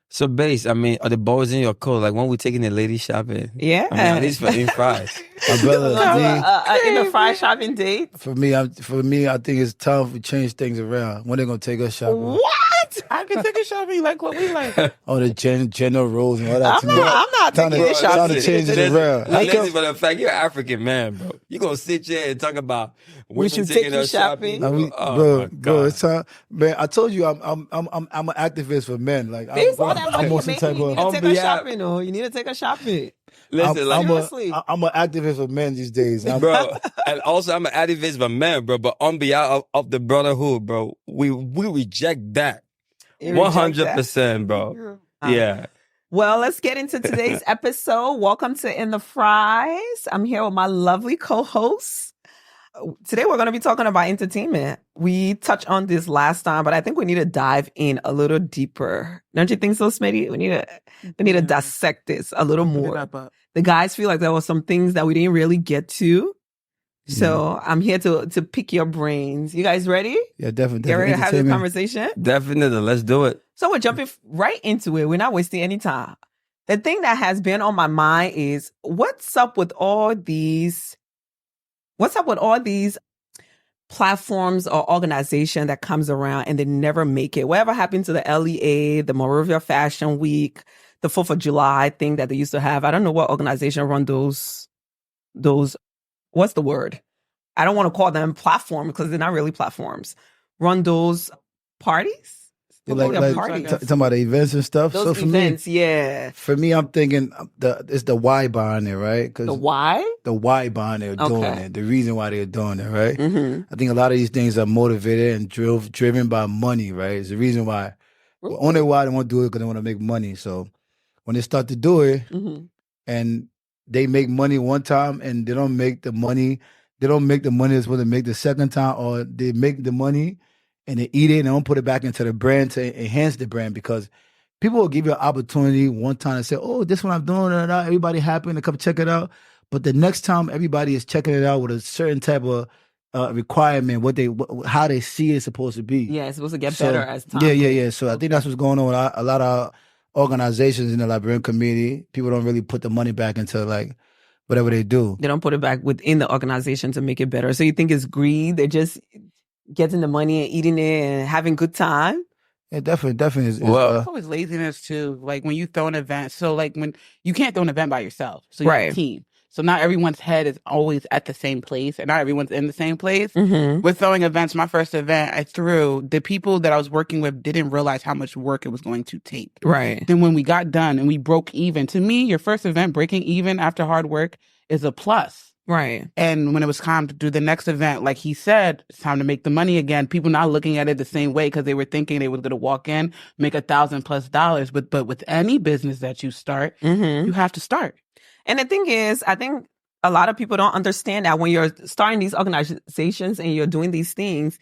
So, base, I mean, are the boys in your code? Like when we're taking the lady shopping? Yeah. I mean, at least for in fries. My brother, In the fry shopping date. for me, I think it's time to change things around. When they gonna take us shopping? What? I can take a shopping like what we like. Oh, the gender roles and all that. I'm not taking this Trying shopping. to change it around. Listen, for the fact you're an African man, bro. You gonna sit here and talk about women should taking take you us shopping? shopping. Bro, it's time. Man, I told you I'm an activist for men. Like Based on that money I'm you're also making, type you of. need to take her shopping, though. You need to take her shopping. Listen, like, seriously. I'm an activist for men these days, bro. And also, I'm an activist for men, bro. But on behalf of the brotherhood, bro, we reject that. 100%, bro. Yeah. Well, let's get into today's episode. Welcome to In the Fries. I'm here with my lovely co-hosts. Today, we're going to be talking about entertainment. We touched on this last time, but I think we need to dive in a little deeper. Don't you think so, Smitty? We need to dissect this a little more. The guys feel like there were some things that we didn't really get to. So I'm here to pick your brains. You guys ready? Yeah, definitely. You ready to have this conversation? Definitely. Let's do it. So we're jumping right into it. We're not wasting any time. The thing that has been on my mind is what's up with all these platforms or organization that comes around and they never make it? Whatever happened to the LEA, the Monrovia Fashion Week, the 4th of July thing that they used to have? I don't know what organization run those, what's the word? I don't want to call them platforms because they're not really platforms. Run those parties? Talking about the events and stuff. Those so for events, me, yeah. For me, I'm thinking it's the why behind it, right? The why? The why behind it, doing it. The reason why they're doing it, right? Mm-hmm. I think a lot of these things are motivated and driven by money, right? It's the reason why. Well, only why they want to do it because they want to make money. So when they start to do it and they make money one time and they don't make the money that's supposed to make the second time, or they make the money and they eat it and they don't put it back into the brand to enhance the brand, because people will give you an opportunity one time and say, oh, this one I'm doing, everybody happy and come check it out. But the next time everybody is checking it out with a certain type of requirement, how they see it's supposed to be. Yeah, it's supposed to get better as time. Yeah. So I think that's what's going on with a lot of organizations in the Liberian community. People don't really put the money back into like whatever they do. They don't put it back within the organization to make it better. So you think it's greed? They're just getting the money and eating it and having good time? It definitely is. Well, it's always laziness too. Like when you throw an event, so like when you can't throw an event by yourself, so you have a team. So not everyone's head is always at the same place, and not everyone's in the same place. Mm-hmm. With throwing events, my first event I threw, the people that I was working with didn't realize how much work it was going to take. Right. Then when we got done and we broke even, to me, your first event breaking even after hard work is a plus. Right. And when it was time to do the next event, like he said, it's time to make the money again. People not looking at it the same way because they were thinking they was going to walk in, make $1,000+ But with any business that you start, you have to start. And the thing is, I think a lot of people don't understand that when you're starting these organizations and you're doing these things,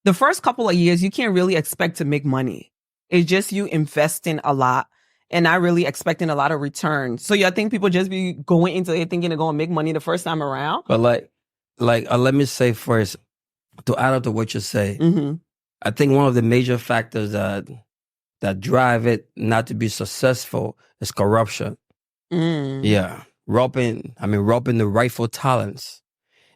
the first couple of years, you can't really expect to make money. It's just you investing a lot and not really expecting a lot of return. So I think people just be going into it thinking they're going to make money the first time around. But let me say first, to add up to what you say, I think one of the major factors that drive it not to be successful is corruption. Yeah. Robbing the rightful talents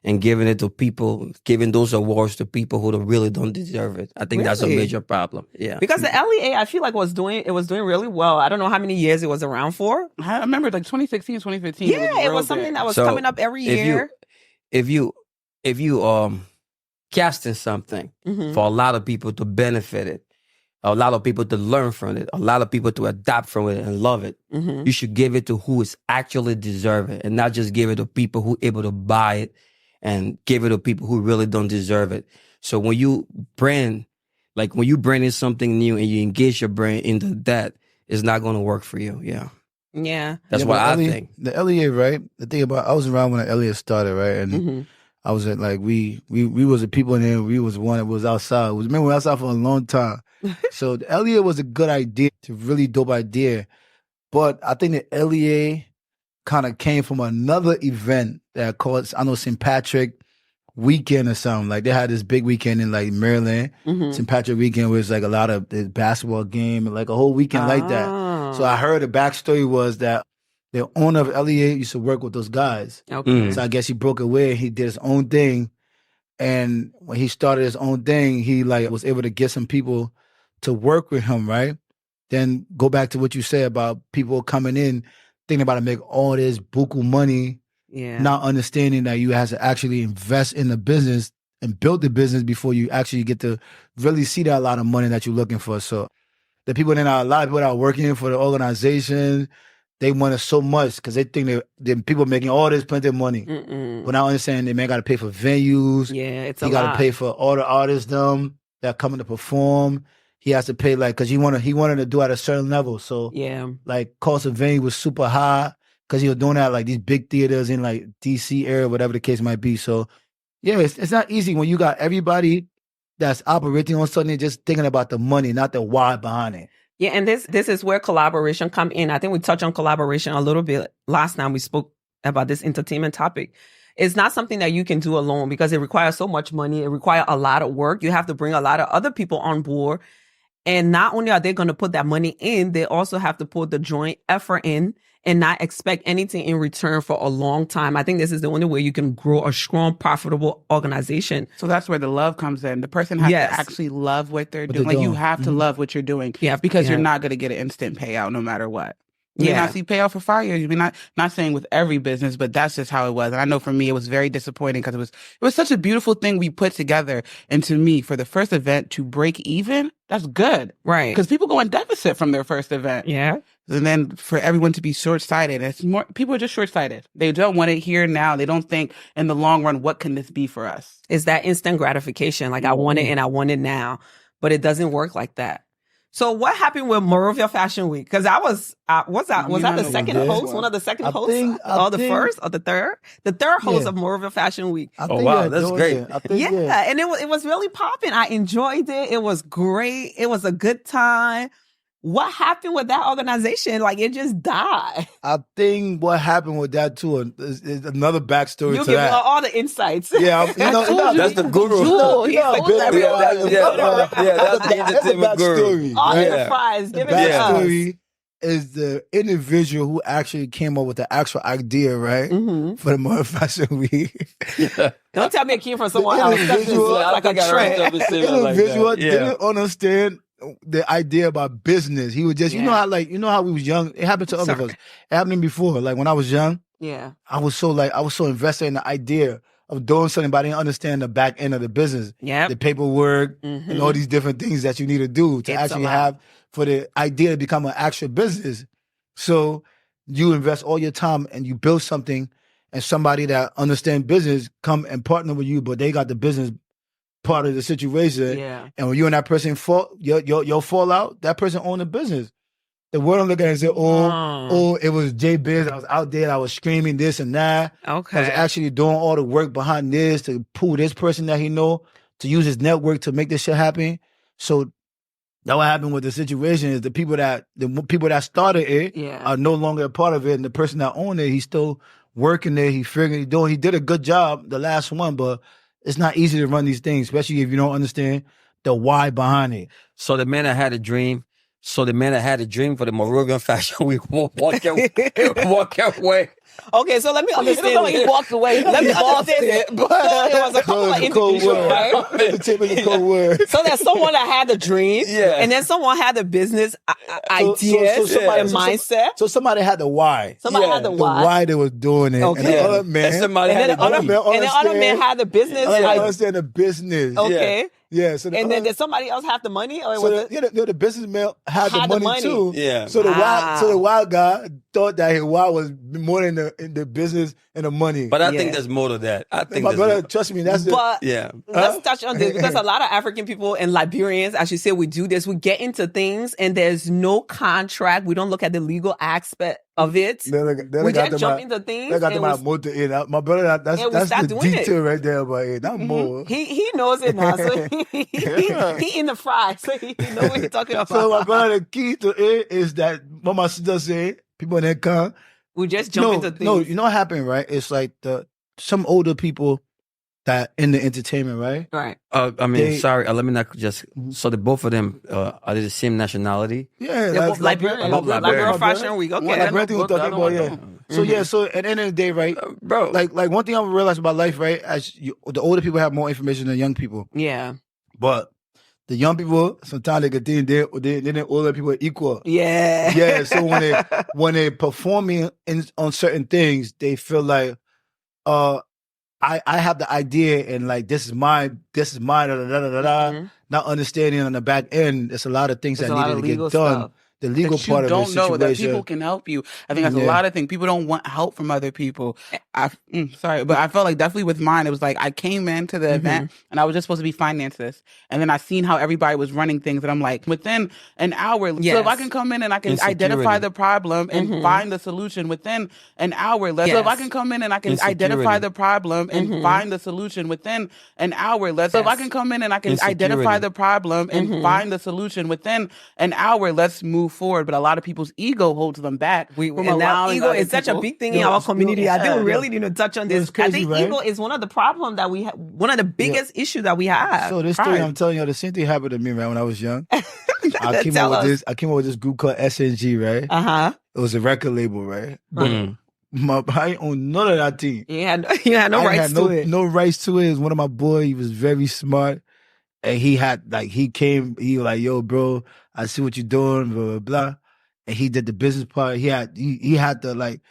and giving it to people, giving those awards to people who really don't deserve it. I think that's a major problem. Yeah. Because the LEA, I feel like was doing really well. I don't know how many years it was around for. I remember like 2016, 2015. Yeah, it was something that was coming up every year. If you casting something for a lot of people to benefit it, a lot of people to learn from it, a lot of people to adapt from it and love it, you should give it to who is actually deserving and not just give it to people who are able to buy it and give it to people who really don't deserve it. So when you brand in something new and you engage your brand into that, it's not going to work for you. Yeah. Yeah. That's what I think. The LEA, right? The thing about, I was around when the LEA started, right? And I was at like, we was the people in there, we was one that was outside. Remember, we were outside for a long time. So the LEA was a good idea, it's a really dope idea. But I think the LEA kind of came from another event that called, I know, St. Patrick, weekend or something. Like they had this big weekend in like Maryland, St. Patrick weekend, where it's like a lot of the basketball game and like a whole weekend like that. So I heard the backstory was that the owner of LEA used to work with those guys. Okay. So I guess he broke away. He did his own thing. And when he started his own thing, he like was able to get some people to work with him, right? Then go back to what you said about people coming in, thinking about to make all this buku money, not understanding that you have to actually invest in the business and build the business before you actually get to really see that a lot of money that you're looking for. So the people that are, a lot of people that are working for the organization, they want it so much because they think the people making all this plenty of money. But not understanding they may got to pay for venues. Yeah, it's a lot. lot. He got to pay for all the artists that coming to perform. He has to pay like because he wanted to do at a certain level. So like cost of venue was super high because he was doing that at, like these big theaters in like DC area, whatever the case might be. So yeah, it's not easy when you got everybody that's operating on something just thinking about the money, not the why behind it. Yeah, and this is where collaboration come in. I think we touched on collaboration a little bit last time we spoke about this entertainment topic. It's not something that you can do alone because it requires so much money. It requires a lot of work. You have to bring a lot of other people on board. And not only are they going to put that money in, they also have to put the joint effort in and not expect anything in return for a long time. I think this is the only way you can grow a strong, profitable organization. So that's where the love comes in. The person has to actually love what they're doing. Like you have to love what you're doing because you're not going to get an instant payout no matter what. You may not see payout for 5 years. You may not saying with every business, but that's just how it was. And I know for me, it was very disappointing because it was such a beautiful thing we put together. And to me, for the first event to break even, that's good. Right. Because people go in deficit from their first event. Yeah. And then for everyone to be short-sighted, people are just short-sighted. They don't want it here now. They don't think in the long run, what can this be for us? It's that instant gratification. Like I want it and I want it now, but it doesn't work like that. So what happened with Morovia Fashion Week? Because was that the second host? One of the second hosts? The first or the third? The third host of Morovia Fashion Week. Wow, that's great. And it was really popping. I enjoyed it. It was great. It was a good time. What happened with that organization? Like it just died. I think what happened with that too is another backstory you to that. You give all the insights. Yeah, that's the guru. That's the entertainment guru. All the fries. Give it to us. Backstory is the individual who actually came up with the actual idea, right? For the Morovia Fashion Week. Don't tell me it came from someone else. That's just like a trend. The individual didn't understand the idea about business. He was just, you know how we was young. It happened to other of us. It happened to me before. Like when I was young, I was so invested in the idea of doing something, but I didn't understand the back end of the business. The paperwork and all these different things that you need to do to actually have for the idea to become an actual business. So you invest all your time and you build something, and somebody that understands business come and partner with you, but they got the business part of the situation. And when you and that person your fallout, that person owned the business. The world look at it and say, it was J Biz. I was out there, I was screaming this and that. Okay. I was actually doing all the work behind this to pull this person that he know, to use his network to make this shit happen. So that what happened with the situation is the people that started it are no longer a part of it. And the person that owned it, he's still working there. He did a good job, the last one, but it's not easy to run these things, especially if you don't understand the why behind it. So the man that had a dream for the Morovia Fashion Week walk away. Okay, so let me understand. He walked away. Let me understand it. So it was a couple of individuals, right? So there's someone that had the dream, and then someone had the business ideas and mindset. So somebody had the why. Somebody had the why. The why they was doing it. Okay. And the other man, and the other man had the business. I understand the business. Okay. Yeah. So did somebody else have the money, or the businessman had the money too. Yeah. So the wild guy thought that his why was more than the business and the money. But I think there's more to that. I think my brother, trust me, that's let's touch on this because a lot of African people and Liberians, as you said, we do this. We get into things and there's no contract. We don't look at the legal aspect of it. We just jump into things. My brother, that's the detail right there. But not more. He knows it now. So he in the fry. So he knows what he's talking about. So my brother, the key to it is that what my sister said, people in that come. We just jump into things. No, you know what happened, right? It's like some older people that in the entertainment, right? Right. I mean, They- sorry, let me not just. So the both of them are they the same nationality? Yeah, They're both Liberian. both Liberian. Liberal Fashion Week. Okay. One Like of Brandon was both, the talking other about, one yeah. don't. So yeah, so at the end of the day, right, Bro. like one thing I realized about life, right, as the older people have more information than young people, Yeah. but the young people sometimes they think they older people are equal. Yeah. Yeah, so when they performing on certain things, they feel like, I have the idea and like this is mine, da da da da da. Mhm. Not understanding on the back end, there's a lot of things There's that a lot needed of to get legal done. stuff. The legal That you part of the don't know that situation. people can help you. I think that's a Yeah. lot of things. People don't want help from other people. Sorry, but I felt like definitely with mine, it was like I came into the event and I was just supposed to be finances, and then I seen how everybody was running things, and I'm like, within an hour, so if I can come in and I can identify the problem and find the solution within an hour, so if I can come in and I can identify the problem and find the solution within an hour, so if I can come in and I can identify the problem and find the solution within an hour, let's move forward. But a lot of people's ego holds them back from And that allowing ego other is such a people- big thing in our community. I think we yeah. really need to touch on this. It's crazy, I think right? ego is one of the problems that we have, one of the biggest issues that we have. So this story Right. I'm telling you, the same thing happened to me, right, when I was young. I came Tell up with us. I came up with this group called SNG, right? Uh-huh. It was a record label, right? But I ain't own none of that thing. You had no I rights had to it. no rights to it. It was one of my boys. He was very smart. And he was like, yo, bro, I see what you're doing, blah, blah, blah. And he did the business part. He had to, like,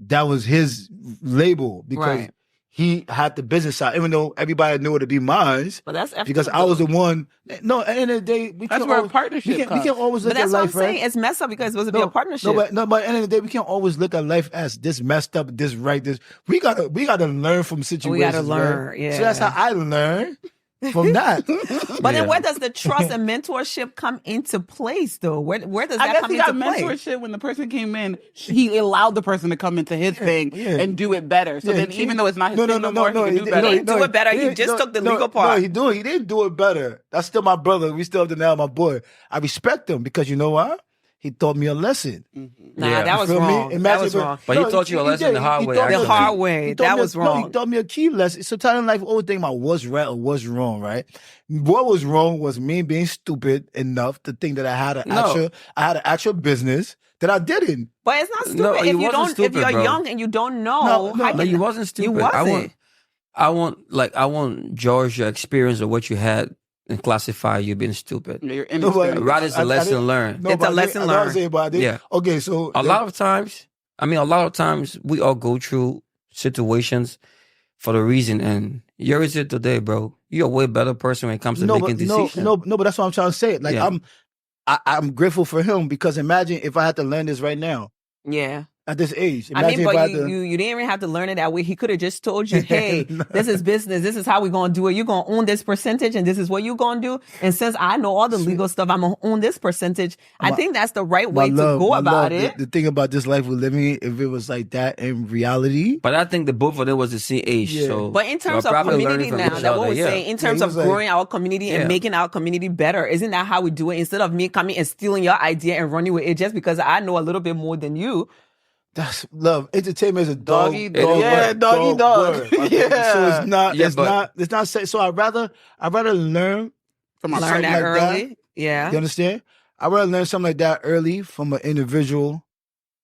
that was his label because Right. he had the business side, even though everybody knew it to be mine. But that's Because I was the one. No, at the end of the day, That's where a partnership we comes. can't always But look that's at what I'm life, right? saying. It's messed up because it's supposed to be a partnership. No, but at the end of the day, we can't always look at life as this messed up, this right, this. We gotta learn from situations. We gotta learn, right? yeah. So that's how I learn from that. But then where does the trust and mentorship come into place, though? Where does I that guess come he into got play? mentorship when the person came in. He allowed the person to come into his thing yeah. and do it better. So Yeah, then, even though it's not his thing no more, he can do He better. didn't do it better. He just took the legal part. No, he didn't do it better. That's still my brother. We still have to now my boy. I respect him because you know what? He taught me a lesson. Nah, Yeah. that was You feel me? wrong. That Imagine was if- wrong. But he taught you a lesson did. the hard He way, taught me actually. a The hard key- way. he taught That me a- was No, wrong. he taught me a key lesson. Sometimes in life, always think about what's right or what's wrong, right? What was wrong was me being stupid enough to think that I had an actual business that I didn't. But it's not stupid No, if you you wasn't don't. stupid, if you're bro. young and you don't know, No, how No, you wasn't stupid. You wasn't. I want George your experience of what you had and classify you being stupid. You're No, but- inexperienced. Rather it's a I lesson didn't- learned. No, It's but a I did- lesson I know what I'm learned. saying, but I did. Yeah. Okay, so A lot of times we all go through situations for the reason, and you're here today, bro. You're a way better person when it comes to making decisions. No, but that's what I'm trying to say. Like Yeah. I'm grateful for him because imagine if I had to learn this right now Yeah. at this age. I Imagine mean, if I but had you, to. you didn't even have to learn it that way. He could have just told you, hey, this is business. This is how we're going to do it. You're going to own this percentage and this is what you're going to do. And since I know all the legal stuff, I'm going to own this percentage. I think that's the right way to go about it. The thing about this life we're living, if it was like that in reality, But I think the both of them was the same age. Yeah. So But in terms we're of probably community learning from now, each that what other, we're yeah. saying, in terms he of was like- growing our community and Yeah. making our community better, isn't that how we do it? Instead of me coming and stealing your idea and running with it just because I know a little bit more than you. that's love. Entertainment is a dog. Doggy dog dog. Yeah, word, doggy dog. word. Yeah. So it's not. Yeah, it's but- not. So I'd rather learn. From my Learn something that like that. early. Yeah. You understand? I'd rather learn something like that early from an individual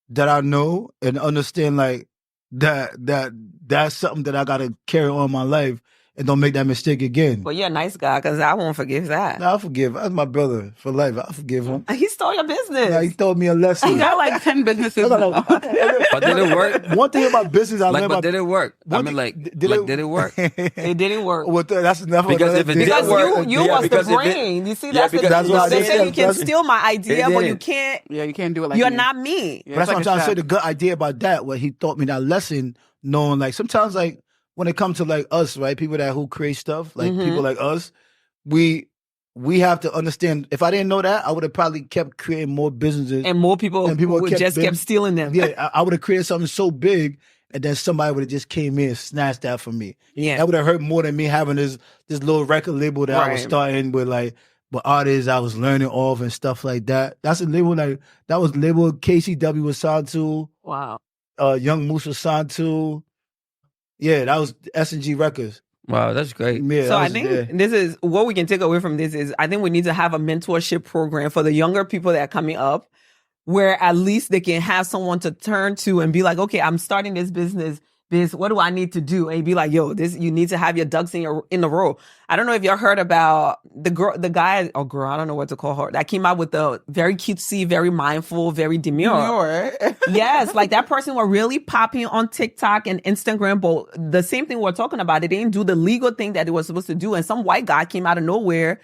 that I know and understand like that's something that I gotta carry on in my life and don't make that mistake again. But you're a nice guy because I won't forgive that. Nah, I forgive. That's my brother for life. I forgive him. He stole your business. Nah, he taught me a lesson. He got like 10 businesses. now. But did it work? One thing about business, I Like, learned but about. did it work? I one mean, thing- like, did it work? It didn't work. Well, that's enough. Because if it did Because work, you yeah, was the because if it- brain. You see, yeah, that's the because that's thing. what I They did. say you can That's- steal my idea, It but you didn't. can't. Yeah, you can't do it like You're me. not me. Yeah, But that's it's what I'm like trying a to say. chef. The good idea about that, where he taught me that lesson, knowing like sometimes like when it comes to like us, right? People who create stuff, like Mhm. people like us, we have to understand. If I didn't know that, I would have probably kept creating more businesses. And more people, And people would kept just been- kept stealing them. Yeah, I would have created something so big, and then somebody would have just came in and snatched that from me. Yeah. That would have hurt more than me having this little record label that I was Right. starting with, like with artists I was learning off and stuff like that. That's a label that was labeled KCW was signed to, Wow. Young Moose was signed to. Yeah, that was S&G Records. Wow, that's great. Yeah, So that I was- think yeah. this is what we can take away from this is I think we need to have a mentorship program for the younger people that are coming up, where at least they can have someone to turn to and be like, okay, I'm starting this business. What do I need to do? And be like, yo, you need to have your ducks in the row. I don't know if y'all heard about the guy or girl, I don't know what to call her, that came out with the very cutesy, very mindful, very demure. Yes, like that person were really popping on TikTok and Instagram, but the same thing we're talking about, they didn't do the legal thing that they were supposed to do. And some white guy came out of nowhere,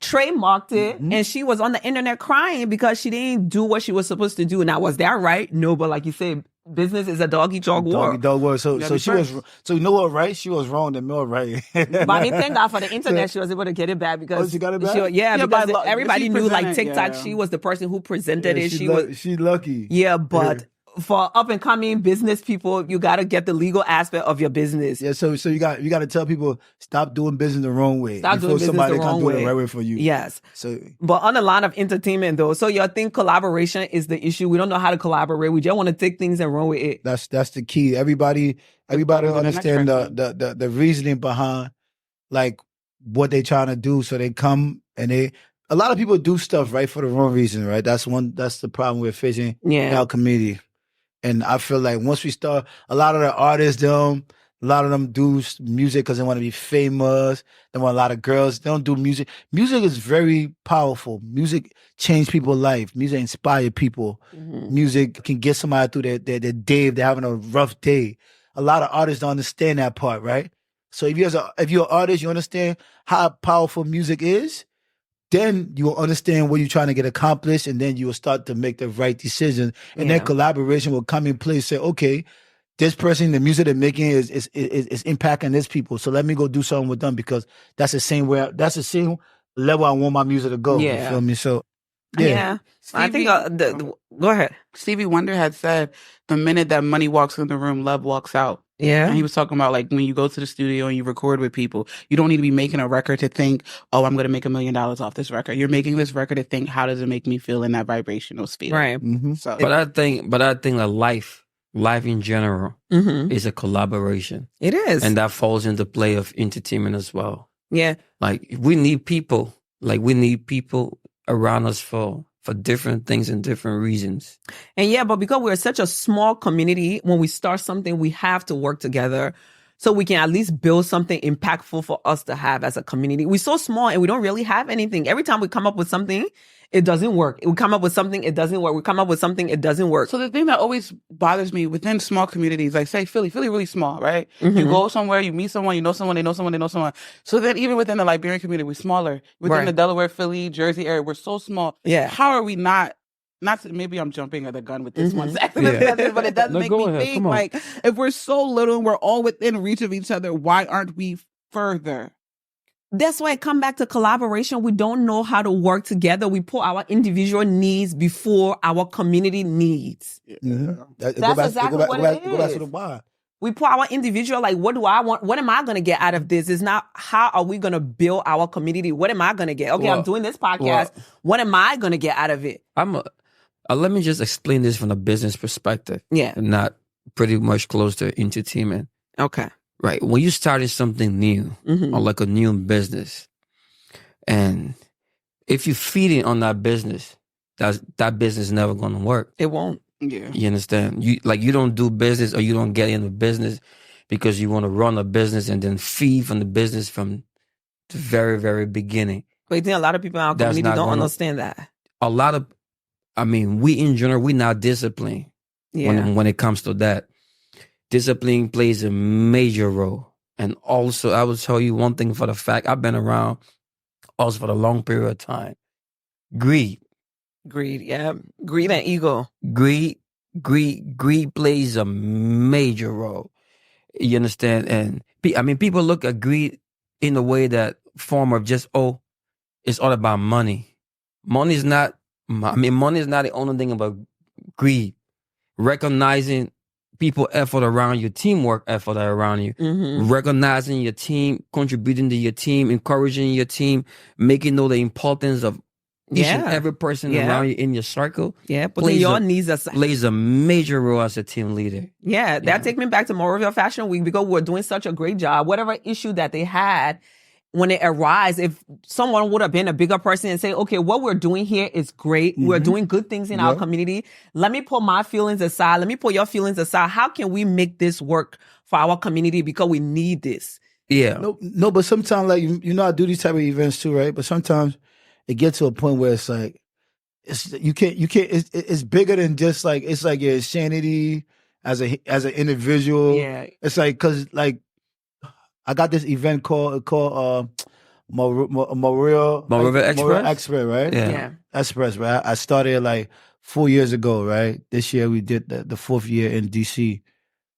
trademarked it, and she was on the internet crying because she didn't do what she was supposed to do. Now, was that right? No, but like you said, business is a dog-eat-dog war. Dog war. So she first. was. So you know what? Right? She was wrong. The more right. But I mean, thank God for the internet, she was able to get it back because she got it back? because but everybody she knew like presented- TikTok. yeah. She was the person who presented it. She lucky. Yeah, but for up and coming business people, you got to get the legal aspect of your business. Yeah, so you got to tell people stop doing business the wrong way. Stop doing before business somebody the can wrong do it way. the right way for you. Yes. So But on the line of entertainment though, so you think collaboration is the issue. We don't know how to collaborate. We just want to take things and run with it. that's the key. Everybody go to the next understand person. the reasoning behind like what they trying to do. So they come and a lot of people do stuff right for the wrong reason, right? That's the problem we're facing in our community. And I feel like once we start, a lot of the artists, a lot of them do music because they want to be famous. They want a lot of girls. They don't do music. Music is very powerful. Music change people's life. Music inspire people. Music can get somebody through their day if they're having a rough day. A lot of artists don't understand that part, right? So if you're an artist, you understand how powerful music is, then you will understand what you're trying to get accomplished, and then you will start to make the right decision. And then collaboration will come in place. Say, okay, this person, the music they're making is impacting this people. So let me go do something with them because that's the same level I want my music to go. Yeah. You feel me? So Yeah. I think go ahead. Stevie Wonder had said, the minute that money walks in the room, love walks out. Yeah. And he was talking about like when you go to the studio and you record with people, you don't need to be making a record to think, oh, I'm going to make $1 million off this record. You're making this record to think, how does it make me feel in that vibrational sphere? Right. mhm. So, But I think that life in general is a collaboration. It is. And that falls into play of entertainment as well. yeah. Like we need people. Like we need people around us for different things and different reasons. And yeah, but because we're such a small community, when we start something, we have to work together so we can at least build something impactful for us to have as a community. We're so small and we don't really have anything. Every time we come up with something, it doesn't work. We come up with something, it doesn't work. We come up with something, it doesn't work. So the thing that always bothers me within small communities, like say Philly really small, right? You go somewhere, you meet someone, you know someone, they know someone, they know someone. So then even within the Liberian community, we're smaller. Within the Delaware, Philly, Jersey area, we're so small. Yeah. How are we not maybe I'm jumping at the gun with this one second, Yeah. but it does No, make go me ahead. think, Come on. like, if we're so little and we're all within reach of each other, why aren't we further? That's why I come back to collaboration. We don't know how to work together. We put our individual needs before our community needs. Mhm. That's exactly what it Go back is. to the why. We put our individual, like, what do I want? What am I going to get out of this? It's not how are we going to build our community? What am I going to get? Okay, I'm doing this podcast. What am I going to get out of it? Let me just explain this from a business perspective. Yeah. And not pretty much close to entertainment. Okay. Right. When you started something new or like a new business, and if you feed it on that business, that business is never going to work. It won't. Yeah. You understand? You don't do business or you don't get into business because you want to run a business and then feed from the business from the very, very beginning. But I think a lot of people in our That's community not don't gonna- understand that. We in general, we're not disciplined Yeah. when it comes to that. Discipline plays a major role. And also, I will tell you one thing for the fact, I've been around also for a long period of time. Greed. Greed. Yeah. Greed and ego. Greed plays a major role. You understand? And people look at greed in a way that form of just, it's all about money. Money is not the only thing about greed. Recognizing people effort around you, teamwork effort around you, recognizing your team, contributing to your team, encouraging your team, making know the importance of Each and Yeah. every person Yeah. around you in your circle Yeah, putting your needs aside. plays a major role as a team leader. Yeah, that take me back to Moraville Fashion Week because we're doing such a great job. Whatever issue that they had, when it arises, if someone would have been a bigger person and say, okay, what we're doing here is great. We're doing good things in our community. Let me put my feelings aside. Let me put your feelings aside. How can we make this work for our community because we need this? Yeah. No, but sometimes, like, you know, I do these type of events too, right? But sometimes it gets to a point where it's like, you can't, it's bigger than just like, it's like your insanity as an individual. Yeah. It's like, cause like, I got this event called Moraville Express, right? Yeah. Express, right? I started like 4 years ago, right? This year we did the 4th year in DC.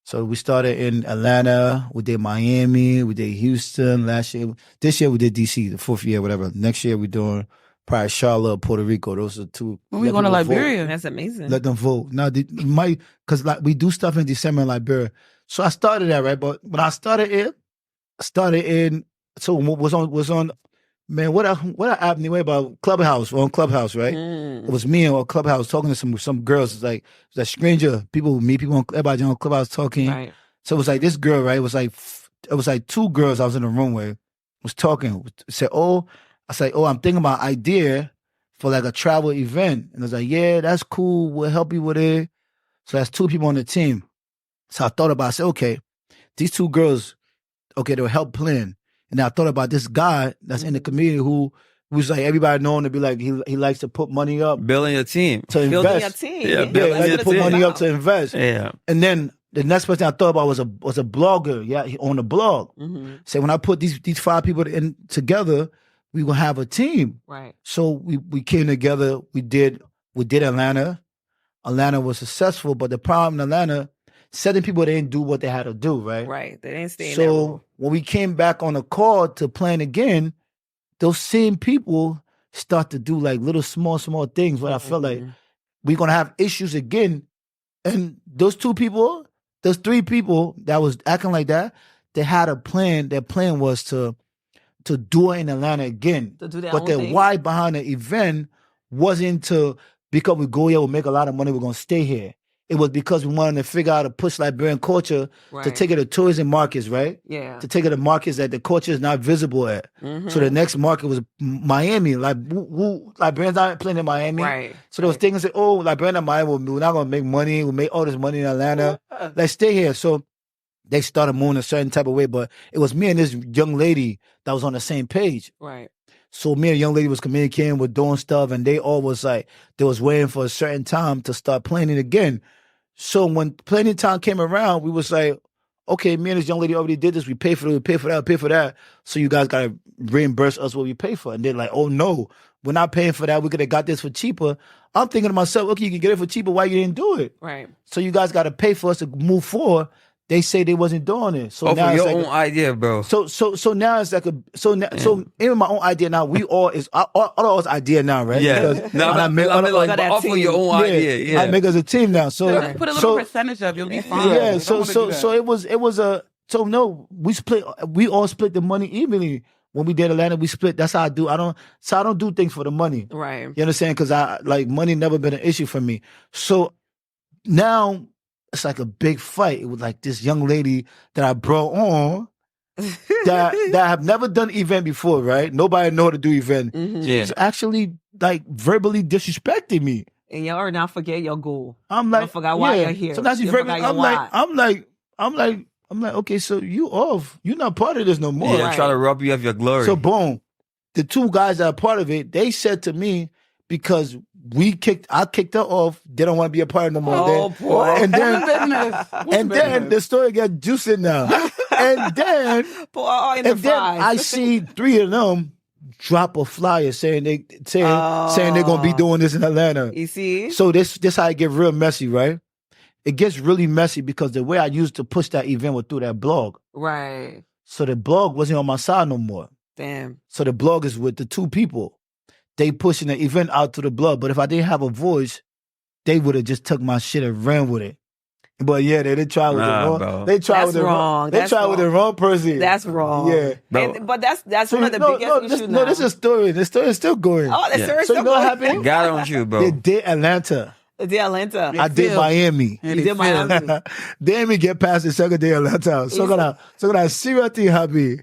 So we started in Atlanta, we did Miami, we did Houston last year. This year we did DC, the 4th year, whatever. Next year we're doing probably Charlotte, Puerto Rico. Those are 2. When we going to Liberia? That's amazing. Let them vote. Now, because like we do stuff in December in Liberia. So I started that, right? But when I started in, so was on, man, what I app anyway about Clubhouse, on Clubhouse, right? It was me on Clubhouse talking to some girls. It's like stranger people meet people on everybody on Clubhouse talking. Right. So it was like this girl, right? It was like 2 girls I was in the room with was talking. Said, I said, I'm thinking about an idea for like a travel event. And I was like, yeah, that's cool. We'll help you with it. So that's 2 people on the team. So I thought about it. I said, okay, these 2 girls, okay, they'll help plan. And I thought about this guy that's in the community who's like, everybody known to be like, he likes to put money up. Building a team. To invest. Building a team. Yeah, Yeah, like to put money up to invest. Yeah. And then the next person I thought about was a blogger. Yeah, he owned a blog. So when I put these 5 people in together, we will have a team. Right. So we came together. We did Atlanta. Atlanta was successful, but the problem in Atlanta, certain people didn't do what they had to do, right? Right. They didn't stay in that room. So when we came back on a call to plan again, those same people start to do like little small things where I felt like we're gonna have issues again. And those 3 people that was acting like that, they had a plan. Their plan was to do it in Atlanta again. To do their but own the thing. why behind the event wasn't because we go here, we'll make a lot of money, we're gonna stay here. It was because we wanted to figure out how to push Liberian culture to take it to tourism markets, right? Yeah. To take it to markets that the culture is not visible at. So the next market was Miami. Like, Liberians not playing in Miami. Right. So those things say, Liberian and Miami, we're not going to make money. We'll make all this money in Atlanta. Let's stay here. So they started moving a certain type of way. But it was me and this young lady that was on the same page. Right. So me and the young lady was communicating, we're doing stuff, and they all was like, they was waiting for a certain time to start planning again. So when planning time came around, we was like, okay, me and this young lady already did this. We pay for it, we pay for that, we pay for that. So you guys got to reimburse us what we pay for. And they're like, oh, no, we're not paying for that. We could have got this for cheaper. I'm thinking to myself, okay, you can get it for cheaper. Why you didn't do it? Right. So you guys got to pay for us to move forward. They say they wasn't doing it. So now for it's your like own idea, bro. So now it's like so even my own idea now. We all is all of us idea now, right? Yeah. Because No, I make but off of your own idea. Yeah. I make us a team now. So Just put a little percentage up, you'll be fine. yeah. You So don't wanna do so that. it was a so no. We all split the money evenly. When we did Atlanta, we split. That's how I do. I don't do things for the money. Right. You understand? Because I like money never been an issue for me. So now it's like a big fight. It was like this young lady that I brought on that have never done event before, right? Nobody know how to do event. Yeah. She's actually like verbally disrespecting me. And y'all are not forget your goal. I'm like, Don't forget why yeah. you're here. So now she's You verbally. forgot your I'm like, okay, so you off. You're not part of this no more. Yeah, Right. try to rob you of your glory. So boom, the 2 guys that are part of it, they said to me, because I kicked her off, they don't want to be a part of no more. Oh, boy. And then Business. and then the story got juicy now. and then Pour all in the and then fries. I see 3 of them drop a flyer saying they're gonna be doing this in Atlanta. You see? So this how it get real messy, right? It gets really messy because the way I used to push that event was through that blog. Right. So the blog wasn't on my side no more. Damn. So the blog is with the 2 people. They pushing the event out to the blog. But if I didn't have a voice, they would have just took my shit and ran with it. But yeah, they try with the wrong. bro. They try That's with the wrong. They That's try with the wrong person. That's wrong. Yeah. Bro. But that's one of the biggest issues now. No, this is a story. The story is still going. Oh, the Yeah. story's So still you know what going. happened? God on you, bro. They did Atlanta. The Atlanta. I did Phil. Miami. And You did Miami. They ain't even get past the second day Atlanta. So gonna seriously happy.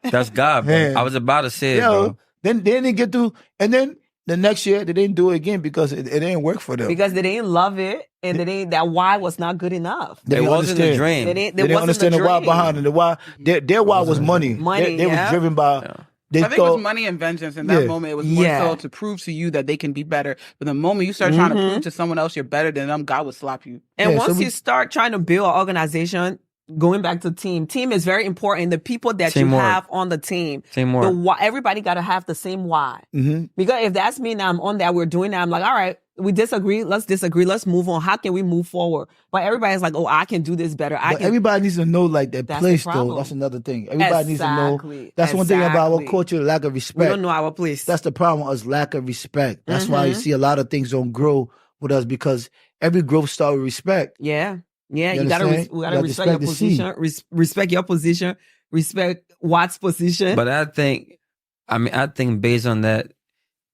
That's God, bro. Man. I was about to say it, Yo, bro. then they didn't get through, and then the next year they didn't do it again because it didn't work for them. Because they didn't love it, and that why was not good enough. They It didn't wasn't a understand. dream. They They didn't understand the why behind it. The why their why was money. Money, They was yeah. driven by. Yeah. They I think it thought was money and vengeance. In that Yeah. moment, it was more Yeah. so to prove to you that they can be better. But the moment you start trying to prove to someone else you're better than them, God will slap you. And Yeah, so once we- you start trying to build an organization, going back to team is very important. The people that Teamwork. you have on the team, Teamwork. the why, everybody got to have the same why. Mhm. Because if that's me now, I'm on that, we're doing that. I'm like, all right, we disagree. Let's disagree. Let's move on. How can we move forward? But everybody's like, oh, I can do this better. I But can. everybody needs to know like their That's the place though. problem. That's another thing. Everybody needs to know. Exactly. That's one thing about our Exactly. culture, lack of We respect. don't know our place. That's the problem with us, lack of respect. That's why you see a lot of things don't grow with us because every growth starts with respect. Yeah. Yeah. You You gotta, understand? we gotta You gotta respect your respect the seed. position. Respect your position. Respect Watt's position. But I think based on that,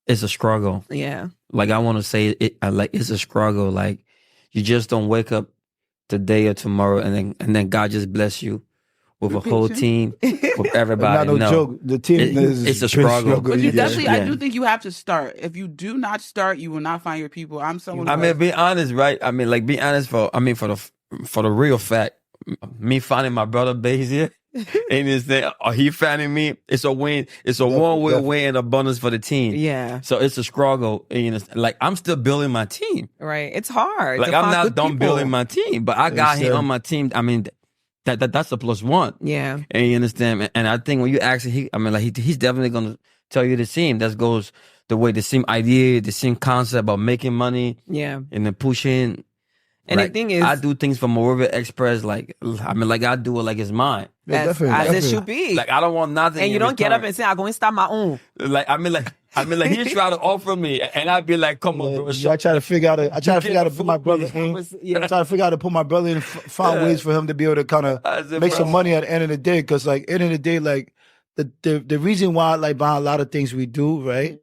it's a struggle. yeah. Like I want to say it, like it's a struggle. Like you just don't wake up today or tomorrow and then God just bless you with a whole team, with everybody. Not no joke. The team is it's a been struggle. But you Yeah. definitely, I Yeah. do think you have to start. If you do not start, you will not find your people. I'm someone. I who mean, be honest, right? I mean, like, be honest for the real fact. Me finding my brother base here, and this thing, or he finding me, it's a win. It's a one-way definitely. win in abundance for the team. Yeah. So it's a struggle. And, you know, like I'm still building my team. Right. It's hard. Like to I'm find not good done people. building my team, but I got him sir. on my team. I mean, that's a plus one. Yeah. And you understand? And I think when you ask him, he's definitely gonna tell you the same. That goes the way, the same idea, the same concept about making money Yeah. and then pushing. And Like, the thing is, I do things from a River Express, like I do it like it's mine. Yeah, as definitely. it should be. Like I don't want nothing. and you in don't get up return. and say, I'm going to start my own. like he try to offer me, and I'd be like, come on, bro. I try to figure out. I try to figure out to put my brother in. Yeah. I try to figure out to put my brother in. Find ways for him to be able to kind I of said, make bro. some money at the end of the day. Because like end of the day, like the reason why like behind a lot of things we do, right?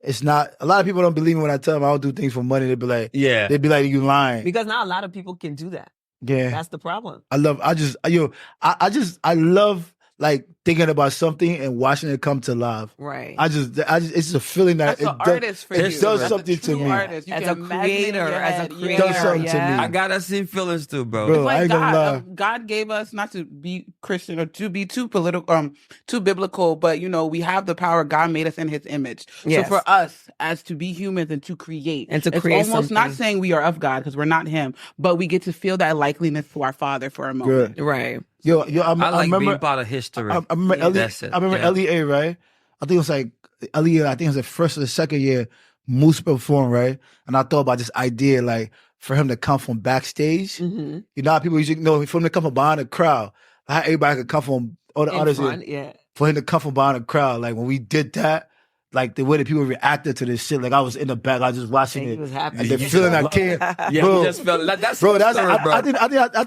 It's not a lot of people don't believe me when I tell them I don't do things for money. They'd be like, Yeah. you lying. Because not a lot of people can do that. Yeah, That's the problem. I love like thinking about something and watching it come to life. Right. It's just a feeling that That's an artist for it you. does That's a something to true me. artist. You As can a imagine it in creator, your as a head. creator, It does something to yeah. me. I got that same feelings too, bro. Bro, It's like I ain't gonna lie. God gave us not to be Christian or to be too political, too biblical, but we have the power. God made us in His image. Yes. So for us, as to be humans and to create, And to it's create almost not something. saying we are of God because we're not Him, but we get to feel that likeliness to our Father for a moment. Good. Right. Yo, I I like remember. being part of history. I remember Yeah. Ellie. That's it. I remember Yeah. LEA, right? I think it was like LEA. I think it was the first or the second year Moose performed, right? And I thought about this idea, like for him to come from backstage. Mm-hmm. You know how people usually know for him to come from behind the crowd. How everybody could come from all the In others. front, yeah. For him to come from behind the crowd, like when we did that, like the way that people reacted to this shit. Like I was in the back, I was just watching And he it, was happy. and the You feeling I just came, Yeah, bro. we just felt like that's Bro, that's history, bro. I think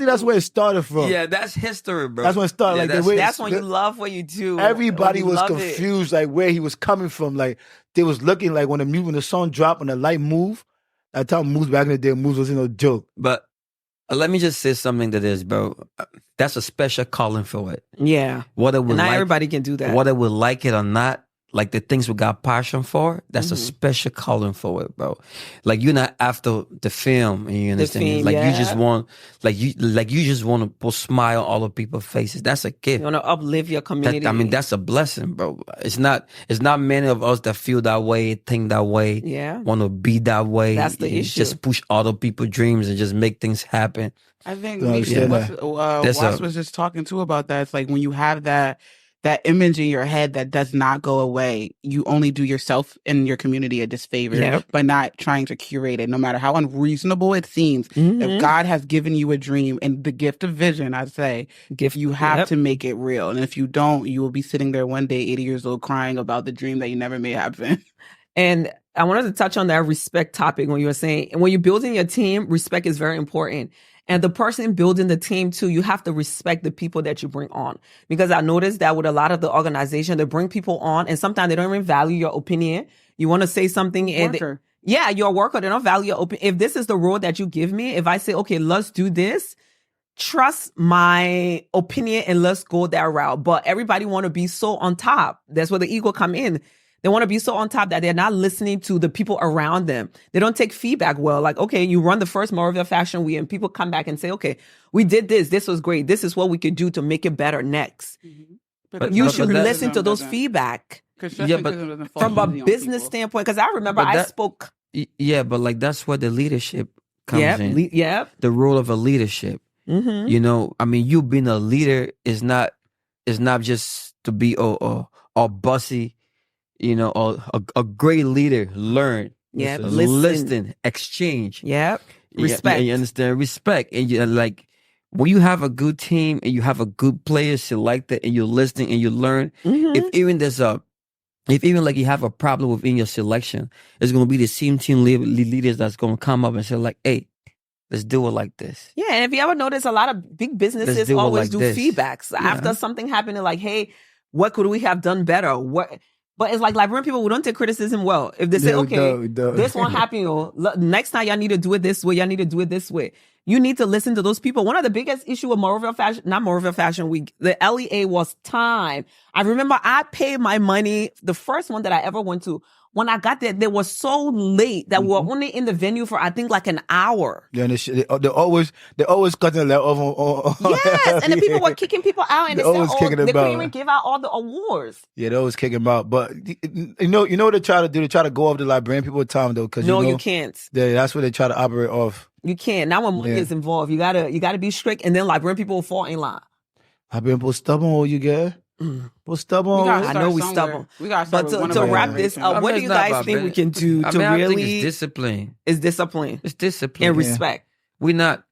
that's where it started from. Yeah, that's history, bro. That's when it started. Yeah, Like the way That's when you love what you do. everybody When you was love it. confused, like where he was coming from. Like they was looking like when the song dropped and the light moved. At the time, moves back in the day, moves was no joke. But let me just say something to this, bro. That's a special calling for it. Yeah. Whether we And not like, everybody can do that. whether we like it or not, like the things we got passion for, that's a Mhm. special calling for it, bro. Like you're not after the film, and you understand? film, like yeah. you just want, you just want to put smile on all the people's faces. That's a gift. You want to uplift your community. That's a blessing, bro. It's not many of us that feel that way, think that way, Yeah. want to be that way. That's the and issue. Just push other people's dreams and just make things happen. I think Don't understand That's Watts a- was just talking too about that. It's like when you have that image in your head that does not go away, you only do yourself and your community a disfavor Yep. by not trying to curate it, no matter how unreasonable it seems. Mhm. If God has given you a dream and the gift of vision, I'd say, Gift- you have Yep. to make it real. And if you don't, you will be sitting there one day, 80 years old, crying about the dream that you never made happen. And I wanted to touch on that respect topic when you were saying, when you're building your team, respect is very important. And the person building the team too, you have to respect the people that you bring on. Because I noticed that with a lot of the organization, they bring people on and sometimes they don't even value your opinion. You want to say something and you're a worker. They don't value your opinion. If this is the role that you give me, if I say, okay, let's do this, trust my opinion and let's go that route. But everybody want to be so on top. That's where the ego come in. They want to be so on top that they're not listening to the people around them. They don't take feedback well. Like, okay, you run the first Moravia Fashion Week and people come back and say, okay, we did this. This was great. This is what we could do to make it better next. But you should listen to those feedback. Yeah, but from a business standpoint, because I remember I spoke. Yeah, but like that's where the leadership comes in. The role of a leadership. Mm-hmm. You know, I mean, you being a leader is not just to be all bossy. You know, a great leader learn, listen, exchange, respect. You understand respect, and you like when you have a good team and you have a good player selected, and you're listening and you learn. Mm-hmm. If even like you have a problem within your selection, it's going to be the same team leaders that's going to come up and say like, "Hey, let's do it like this." Yeah, and if you ever notice, a lot of big businesses always do feedbacks after something happening. Like, hey, what could we have done better? But it's like Liberian people, we don't take criticism well. If they say, this won't happen, next time y'all need to do it this way, y'all need to do it this way. You need to listen to those people. One of the biggest issue with not Moravia Fashion Week, the LEA was time. I remember I paid my money, the first one that I ever went to. When I got there, they were so late that we were only in the venue for, I think, like an hour. Yeah, they always cutting that off. Yes, and the people were kicking people out, and they couldn't even give out all the awards. Yeah, they always kicking them out. But you know what they try to do? They try to go off the Liberian people time though, because you can't. That's what they try to operate off. You can't. Now when money is involved, you gotta be strict, and then Liberian people will fall in line. Liberian people stubborn, or you get. We're stubborn. I know we're stubborn. But to wrap this up, what do you guys think we can do to really? I think it's discipline. It's discipline. It's discipline and respect. We're not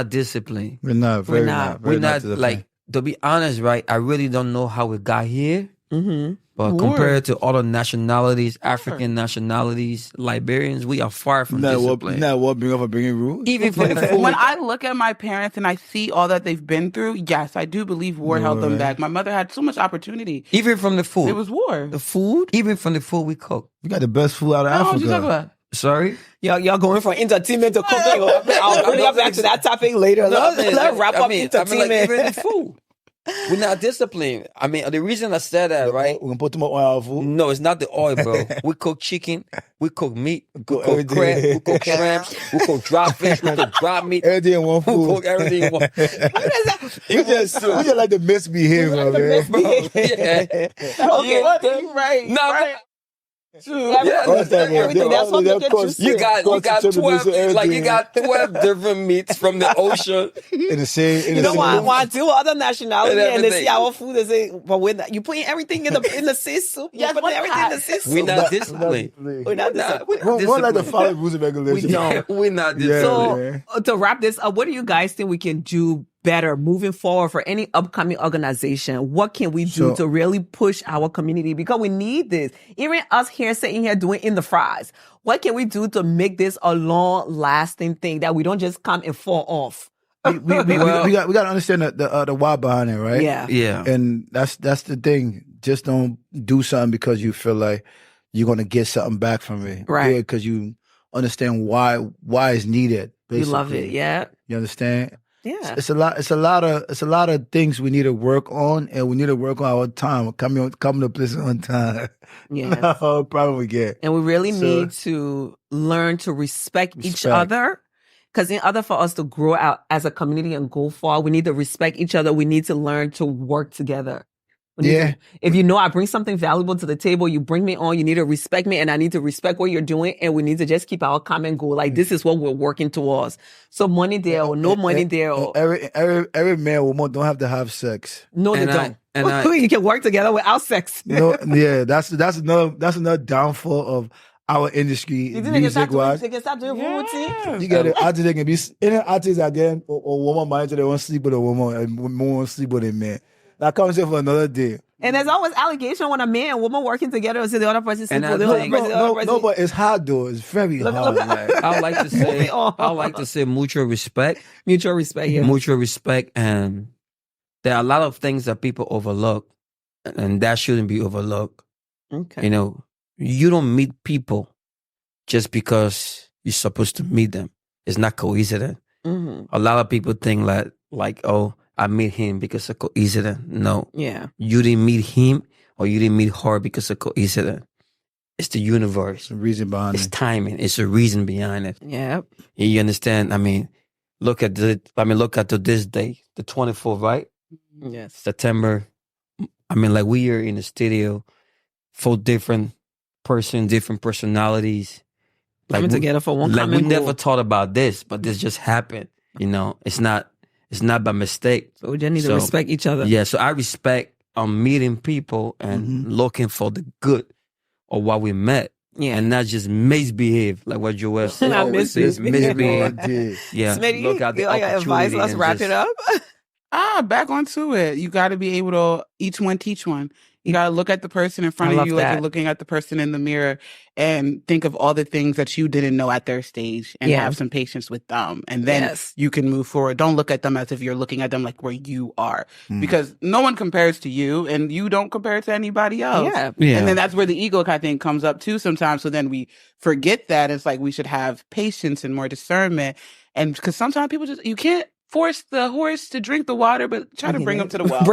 disciplined. We're not. We're not like, to be honest, right? I really don't know how we got here. Mm-hmm. But compared to other nationalities, African nationalities, Liberians, we are far from discipline. Not what bringing rules. Even for the food. When I look at my parents and I see all that they've been through, yes, I do believe war held them back. My mother had so much opportunity. Even from the food. It was war. The food? Even from the food we cook. We got the best food out of Africa. What you talking about? Sorry? Y'all going from entertainment to cooking. I'll bring back to that topic later. Let's wrap up entertainment. Like, even the food. We're not disciplined. I mean, the reason I said that, right? We're going to put too much oil on our food? No, it's not the oil, bro. We cook chicken. We cook meat. We cook crab. We cook shrimps. We cook dry fish. We cook dry meat. Everything in one food. We cook everything in one. We just like the misbehavior, man. Yeah. Okay, right. No, right. Everything. That's what make it juicy. You got 12, like you got 12 different meats from the ocean. In the same. You know why I do other nationalities and they see our food and say, but you putting everything in the sea soup. You putting everything in the sea soup. We're not disciplined. We're not disciplined. We're like the follow rules and regulations. We're not disciplined. So to wrap this up, what do you guys think we can do better moving forward for any upcoming organization? What can we do to really push our community? Because we need this. Even us here sitting here doing In the Fries. What can we do to make this a long-lasting thing that we don't just come and fall off? We got to understand the why behind it, right? Yeah. And that's the thing. Just don't do something because you feel like you're going to get something back from it. Right. Yeah, because you understand why it's needed. Basically. You love it. Yeah. You understand? Yeah. It's a lot of things we need to work on, and we need to work on our time. Coming to places on time. Yeah. Problem we get. And we really need to learn to respect each other. Because in order for us to grow out as a community and go far, we need to respect each other. We need to learn to work together. If you know I bring something valuable to the table, you bring me on, you need to respect me and I need to respect what you're doing. And we need to just keep our common goal. Like, this is what we're working towards. So money there or no money there. Every man or woman don't have to have sex. No, they don't. You can work together without sex. That's another downfall of our industry, music wise. They can start doing routine. You get it. Artists, they can be any artist again or woman mind they want to sleep with a woman and woman want to sleep with a man. That conversation for another day. And there's always allegation when a man and woman working together, so the other person sleep And with the other person. No, but it's hard though. It's very hard. Like, I like to say mutual respect. Mutual respect, yeah. Mutual respect, and there are a lot of things that people overlook, and that shouldn't be overlooked. Okay. You know, you don't meet people just because you're supposed to meet them. It's not coincidence. A lot of people think like, oh, I meet him because of coincidence. No. Yeah. You didn't meet him or you didn't meet her because of coincidence. It's the universe. the reason behind It's it. timing. It's a reason behind it. Yep. You understand? I mean, look at to this day, the 24th, right? Yes. September. I mean, like we are in the studio, 4 different persons, different personalities. Like Coming together for one like we common never goal. thought about this, but this just happened. You know, it's not by mistake. So we just need to respect each other. Yeah, so I respect meeting people and looking for the good of what we met. Yeah. And not just misbehave, like what Joel said. Not Always says misbehave. misbehave. Yeah, Smitty, look at the you got your advice. opportunity Let's and wrap just- it up. Back onto it. You got to be able to each one teach one. You got to look at the person in front I of love you like that. you're looking at the person in the mirror and think of all the things that you didn't know at their stage and Yeah. have some patience with them. And then Yes. you can move forward. Don't look at them as if you're looking at them like where you are Mm. because no one compares to you and you don't compare to anybody else. Yeah. Yeah. And then that's where the ego kind of thing comes up too sometimes. So then we forget that. It's like we should have patience and more discernment. And because sometimes people you can't force the horse to drink the water, but try to bring them to the well. At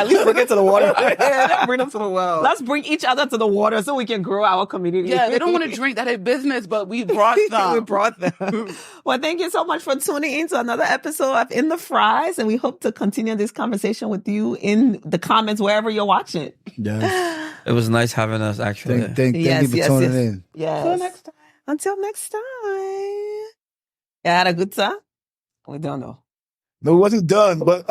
least bring it to the water. Yeah, bring them to the well. Let's bring each other to the water so we can grow our community. Yeah, they don't want to drink. That is business, but we brought them. We brought them. Well, thank you so much for tuning in to another episode of In the Fries. And we hope to continue this conversation with you in the comments wherever you're watching. Yes. It was nice having us, actually. Thank Yes, you for yes, tuning yes. in. Yes. Until next time. Until next time. You had a good time? We don't know. No, it wasn't done, but